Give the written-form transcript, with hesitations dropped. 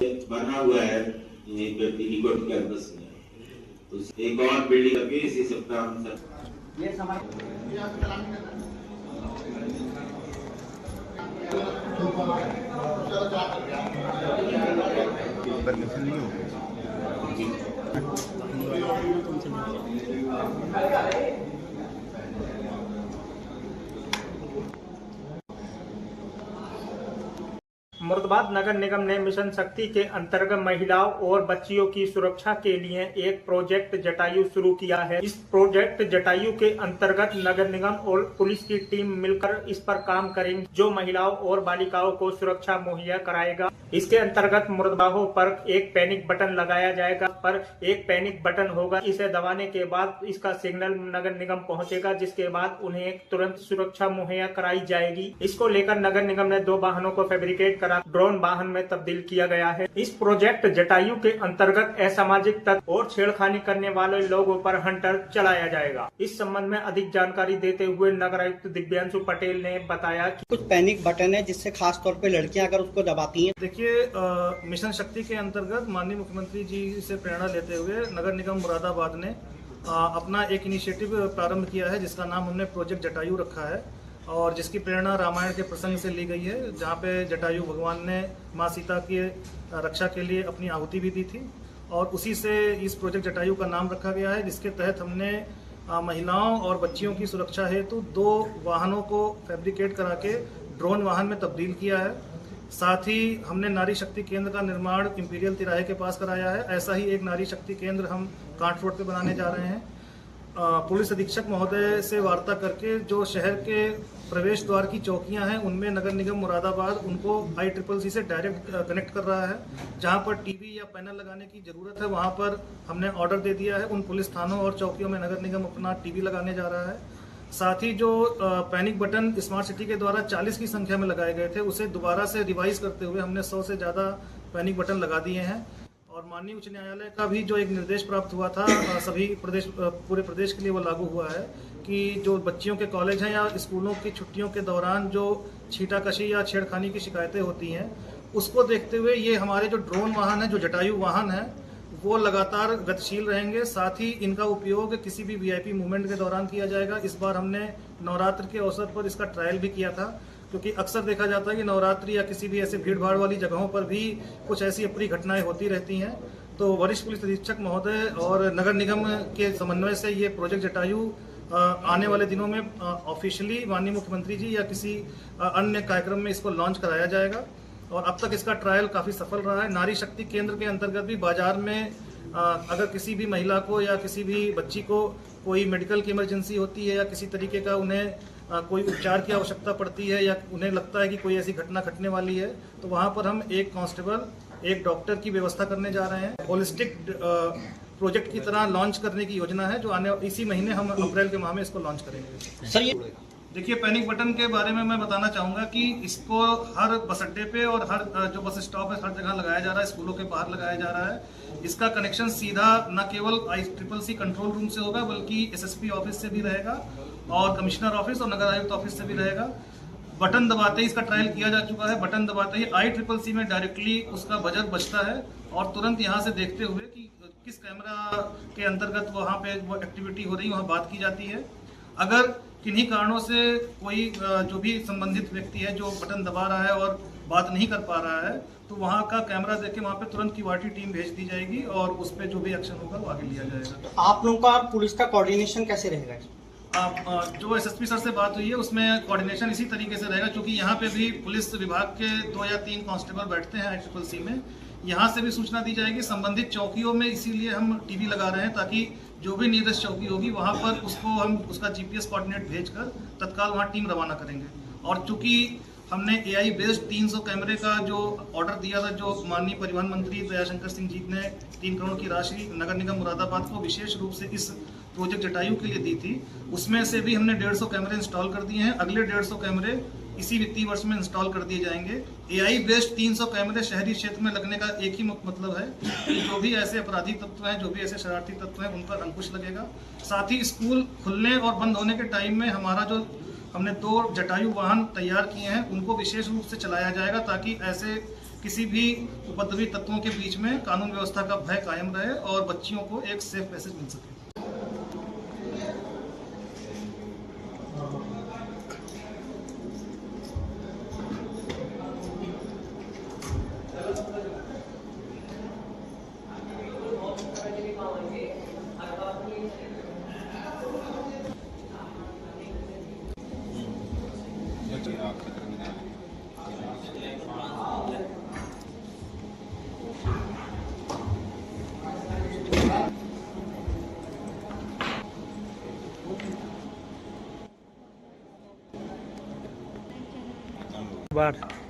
बना हुआ है इको कैंपस में, तो एक और बिल्डिंग करके इसी सप्ताह हम सब ये समाज परमिशन नहीं होगी। मुरादाबाद नगर निगम ने मिशन शक्ति के अंतर्गत महिलाओं और बच्चियों की सुरक्षा के लिए एक प्रोजेक्ट जटायु शुरू किया है। इस प्रोजेक्ट जटायु के अंतर्गत नगर निगम और पुलिस की टीम मिलकर इस पर काम करेंगे, जो महिलाओं और बालिकाओं को सुरक्षा मुहैया कराएगा। इसके अंतर्गत मुर्दाबाहों पर एक पैनिक बटन लगाया जाएगा। पर एक पैनिक बटन होगा, इसे दबाने के बाद इसका सिग्नल नगर निगम पहुंचेगा, जिसके बाद उन्हें तुरंत सुरक्षा मुहैया कराई जाएगी। इसको लेकर नगर निगम ने 2 वाहनों को फैब्रिकेट करा ड्रोन वाहन में तब्दील किया गया है। इस प्रोजेक्ट जटायु के अंतर्गत असामाजिक तत्व और छेड़खानी करने वाले लोगों पर हंटर चलाया जाएगा। इस संबंध में अधिक जानकारी देते हुए नगर आयुक्त दिव्यांशु पटेल ने बताया कि कुछ पैनिक बटन है जिससे खास तौर पे लड़कियां अगर उसको दबाती हैं। देखिए, मिशन शक्ति के अंतर्गत माननीय मुख्यमंत्री जी से प्रेरणा लेते हुए नगर निगम मुरादाबाद ने अपना एक इनिशिएटिव प्रारंभ किया है, जिसका नाम हमने प्रोजेक्ट जटायु रखा है और जिसकी प्रेरणा रामायण के प्रसंग से ली गई है, जहाँ पे जटायु भगवान ने माँ सीता की रक्षा के लिए अपनी आहुति भी दी थी और उसी से इस प्रोजेक्ट जटायु का नाम रखा गया है, जिसके तहत हमने महिलाओं और बच्चियों की सुरक्षा हेतु 2 वाहनों को फैब्रिकेट करा के ड्रोन वाहन में तब्दील किया है। साथ ही हमने नारी शक्ति केंद्र का निर्माण इंपीरियल तिराहे के पास कराया है। ऐसा ही एक नारी शक्ति केंद्र हम कांट रोड पे बनाने जा रहे हैं। पुलिस अधीक्षक महोदय से वार्ता करके जो शहर के प्रवेश द्वार की चौकियां हैं, उनमें नगर निगम मुरादाबाद उनको ICCC से डायरेक्ट कनेक्ट कर रहा है। जहां पर टीवी या पैनल लगाने की जरूरत है, वहां पर हमने ऑर्डर दे दिया है। उन पुलिस थानों और चौकियों में नगर निगम अपना टीवी लगाने जा रहा है। साथ ही जो पैनिक बटन स्मार्ट सिटी के द्वारा 40 की संख्या में लगाए गए थे, उसे दोबारा से रिवाइज करते हुए हमने 100 से ज़्यादा पैनिक बटन लगा दिए हैं। और माननीय उच्च न्यायालय का भी जो एक निर्देश प्राप्त हुआ था, सभी पूरे प्रदेश के लिए वो लागू हुआ है कि जो बच्चियों के कॉलेज हैं या स्कूलों की छुट्टियों के दौरान जो छींटाकशी या छेड़खानी की शिकायतें होती हैं, उसको देखते हुए ये हमारे जो ड्रोन वाहन है, जो जटायु वाहन है, वो लगातार गतिशील रहेंगे। साथ ही इनका उपयोग किसी भी VIP मूवमेंट के दौरान किया जाएगा। इस बार हमने नवरात्र के अवसर पर इसका ट्रायल भी किया था, क्योंकि अक्सर देखा जाता है कि नवरात्रि या किसी भी ऐसे भीड़ भाड़ वाली जगहों पर भी कुछ ऐसी अप्रिय घटनाएं होती रहती हैं। तो वरिष्ठ पुलिस अधीक्षक महोदय और नगर निगम के समन्वय से ये प्रोजेक्ट जटायु आने वाले दिनों में ऑफिशियली माननीय मुख्यमंत्री जी या किसी अन्य कार्यक्रम में इसको लॉन्च कराया जाएगा। और अब तक इसका ट्रायल काफ़ी सफल रहा है। नारी शक्ति केंद्र के अंतर्गत भी बाजार में अगर किसी भी महिला को या किसी भी बच्ची को कोई मेडिकल की इमरजेंसी होती है या किसी तरीके का उन्हें कोई उपचार की आवश्यकता पड़ती है या उन्हें लगता है कि कोई ऐसी घटना घटने वाली है, तो वहाँ पर हम एक कांस्टेबल, एक डॉक्टर की व्यवस्था करने जा रहे हैं। होलिस्टिक प्रोजेक्ट की तरह लॉन्च करने की योजना है, जो आने इसी महीने हम अप्रैल के माह में इसको लॉन्च करेंगे। सर, ये देखिए, पैनिक बटन के बारे में मैं बताना चाहूँगा कि इसको हर बस अड्डे पे और हर जो बस स्टॉप है, हर जगह लगाया जा रहा है। स्कूलों के बाहर लगाया जा रहा है। इसका कनेक्शन सीधा न केवल ICCC कंट्रोल रूम से होगा, बल्कि SSP ऑफिस से भी रहेगा और कमिश्नर ऑफिस और नगर आयुक्त ऑफिस से भी रहेगा। बटन दबाते ही, इसका ट्रायल किया जा चुका है, बटन दबाते ही ICCC में डायरेक्टली उसका बजट बजता है और तुरंत यहाँ से देखते हुए कि किस कैमरा के अंतर्गत वहाँ पे वो एक्टिविटी हो रही है, वहाँ बात की जाती है। अगर किन्हीं कारणों से कोई जो भी संबंधित व्यक्ति है जो बटन दबा रहा है और बात नहीं कर पा रहा है, तो वहाँ का कैमरा देख के वहाँ पे तुरंत QRT टीम भेज दी जाएगी और उस पर जो भी एक्शन होगा वो आगे लिया जाएगा। आप लोगों का पुलिस का कोऑर्डिनेशन कैसे रहेगा? जो SSP सर से बात हुई है, उसमें कोऑर्डिनेशन इसी तरीके से रहेगा, क्योंकि यहाँ पे भी पुलिस विभाग के 2 या 3 कांस्टेबल बैठते हैं ICCC में। यहाँ से भी सूचना दी जाएगी संबंधित चौकियों में। इसीलिए हम टीवी लगा रहे हैं, ताकि जो भी नियरेस्ट चौकी होगी वहाँ पर उसको हम उसका GPS कोऑर्डिनेट भेजकर तत्काल वहाँ टीम रवाना करेंगे। और चूंकि हमने AI बेस्ड 300 कैमरे का जो ऑर्डर दिया था, जो माननीय परिवहन मंत्री दयाशंकर सिंह जी ने 3 करोड़ की राशि नगर निगम मुरादाबाद को विशेष रूप से इस प्रोजेक्ट जटायु के लिए दी थी, उसमें से भी हमने 150 कैमरे इंस्टॉल कर दिए हैं। अगले 150 कैमरे इसी वित्तीय वर्ष में इंस्टॉल कर दिए जाएंगे। AI बेस्ड 300 कैमरे शहरी क्षेत्र में लगने का एक ही मतलब है कि जो भी ऐसे अपराधी तत्व हैं, जो भी ऐसे शरारती तत्व हैं, उन पर अंकुश लगेगा। साथ ही स्कूल खुलने और बंद होने के टाइम में हमारा जो हमने 2 जटायु वाहन तैयार किए हैं, उनको विशेष रूप से चलाया जाएगा, ताकि ऐसे किसी भी उपद्रवी तत्वों के बीच में कानून व्यवस्था का भय कायम रहे और बच्चियों को एक सेफ पैसेज मिल सके। बार